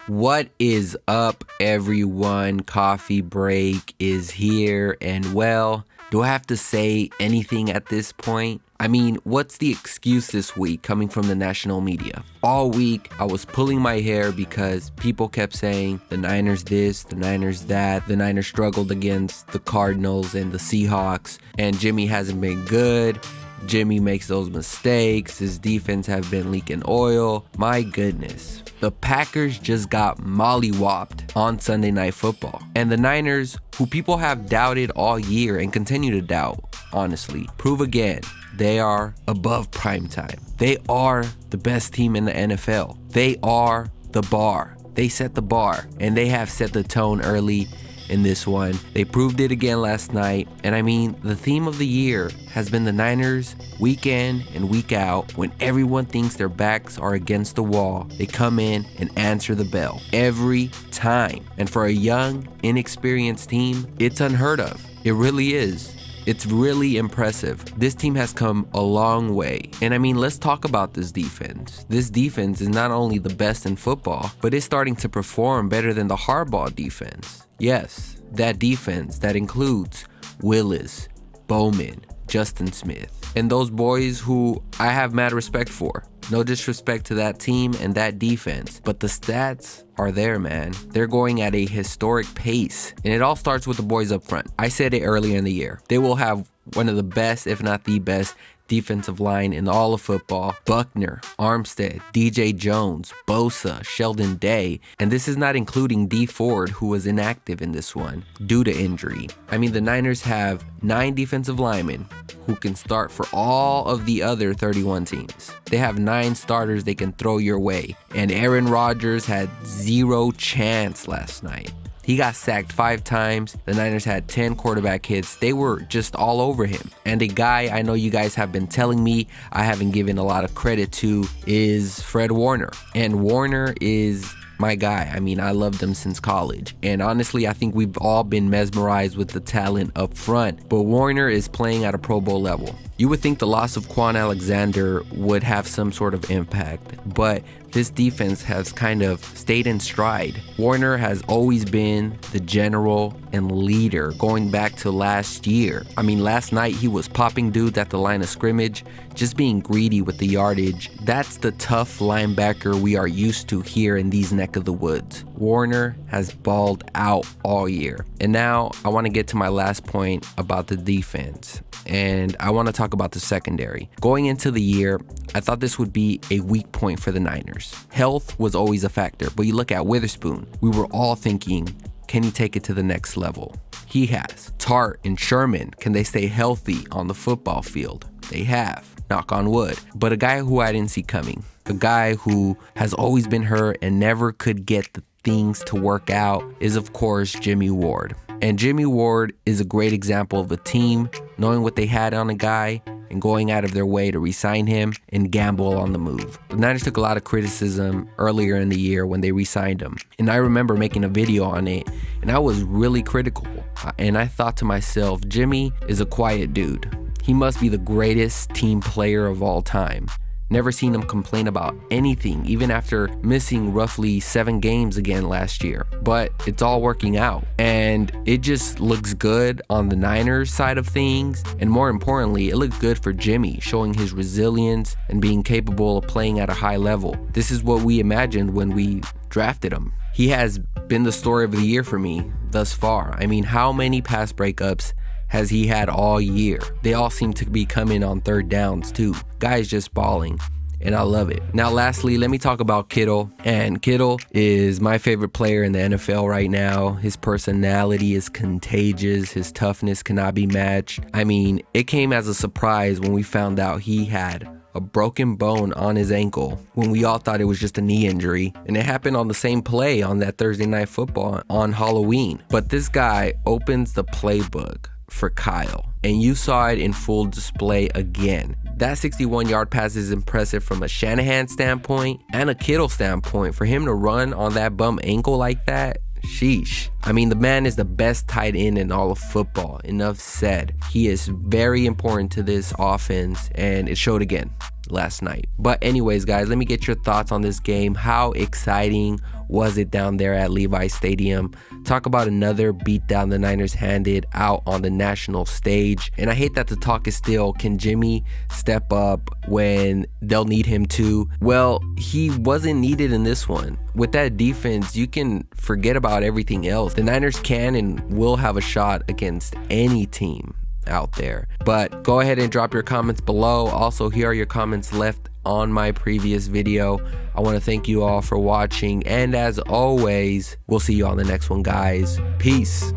What is up, everyone? Coffee break is here, and well, do I have to say anything at this point? I mean, what's the excuse this week coming from the national media? All week, I was pulling my hair because people kept saying the Niners this, the Niners that, the Niners struggled against the Cardinals and the Seahawks, and Jimmy hasn't been good. Jimmy makes those mistakes. His defense have been leaking oil. My goodness. The Packers just got mollywopped on Sunday Night Football. And the Niners, who people have doubted all year and continue to doubt, honestly, prove again they are above primetime. They are the best team in the NFL. They are the bar. They set the bar, and they have set the tone early in this one. They proved it again last night. And I mean, the theme of the year has been the Niners week in and week out. When everyone thinks their backs are against the wall, they come in and answer the bell every time. And for a young, inexperienced team, it's unheard of. It really is. It's really impressive. This team has come a long way. And I mean, let's talk about this defense. This defense is not only the best in football, but it's starting to perform better than the Harbaugh defense. Yes, that defense that includes Willis, Bowman, Justin Smith, and those boys who I have mad respect for. No disrespect to that team and that defense, but the stats are there, man. They're going at a historic pace, and it all starts with the boys up front. I said it earlier in the year. They will have one of the best, if not the best, defensive line in all of football. Buckner, Armstead, DJ Jones, Bosa, Sheldon Day, and this is not including D Ford, who was inactive in this one due to injury. I mean, the Niners have 9 defensive linemen who can start for all of the other 31 teams. They have 9 starters they can throw your way, and Aaron Rodgers had 0 chance last night. He got sacked 5 times. The Niners had 10 quarterback hits. They were just all over him. And a guy I know you guys have been telling me I haven't given a lot of credit to is Fred Warner. And Warner is my guy. I mean, I loved him since college. And honestly, I think we've all been mesmerized with the talent up front. But Warner is playing at a Pro Bowl level. You would think the loss of Quan Alexander would have some sort of impact, but this defense has kind of stayed in stride. Warner has always been the general and leader going back to last year. I mean, last night he was popping dudes at the line of scrimmage, just being greedy with the yardage. That's the tough linebacker we are used to here in these neck of the woods. Warner has balled out all year. And now I want to get to my last point about the defense. And I want to talk about the secondary. Going into the year, I thought this would be a weak point for the Niners. Health was always a factor, but you look at Witherspoon, we were all thinking, can he take it to the next level? He has. Tart and Sherman, can they stay healthy on the football field? They have. Knock on wood. But a guy who I didn't see coming, a guy who has always been hurt and never could get the things to work out is, of course, Jimmy Ward. And Jimmy Ward is a great example of a team knowing what they had on a guy and going out of their way to re-sign him and gamble on the move. The Niners took a lot of criticism earlier in the year when they re-signed him. And I remember making a video on it, and I was really critical. And I thought to myself, Jimmy is a quiet dude. He must be the greatest team player of all time. Never seen him complain about anything, even after missing roughly 7 games again last year. But it's all working out. And it just looks good on the Niners side of things. And more importantly, it looks good for Jimmy, showing his resilience and being capable of playing at a high level. This is what we imagined when we drafted him. He has been the story of the year for me thus far. I mean, how many pass breakups has he had all year? They all seem to be coming on third downs too. Guy's just balling, and I love it. Now lastly, let me talk about Kittle. And Kittle is my favorite player in the NFL right now. His personality is contagious. His toughness cannot be matched. I mean, it came as a surprise when we found out he had a broken bone on his ankle when we all thought it was just a knee injury. And it happened on the same play on that Thursday Night Football on Halloween. But this guy opens the playbook for Kyle, and you saw it in full display again. That 61-yard pass is impressive from a Shanahan standpoint and a Kittle standpoint. For him to run on that bum ankle like that, sheesh. I mean, the man is the best tight end in all of football. Enough said. He is very important to this offense, and it showed again. last night. But anyways, guys, let me get your thoughts on this game. How exciting was it down there at Levi Stadium? Talk about another beatdown the Niners handed out on the national stage. And I hate that the talk is still, can Jimmy step up when they'll need him to? Well, he wasn't needed in this one. With that defense, you can forget about everything else. The Niners can and will have a shot against any team out there. But go ahead and drop your comments below. Also, here are your comments left on my previous video. I want to thank you all for watching, and as always, we'll see you on the next one, guys. Peace.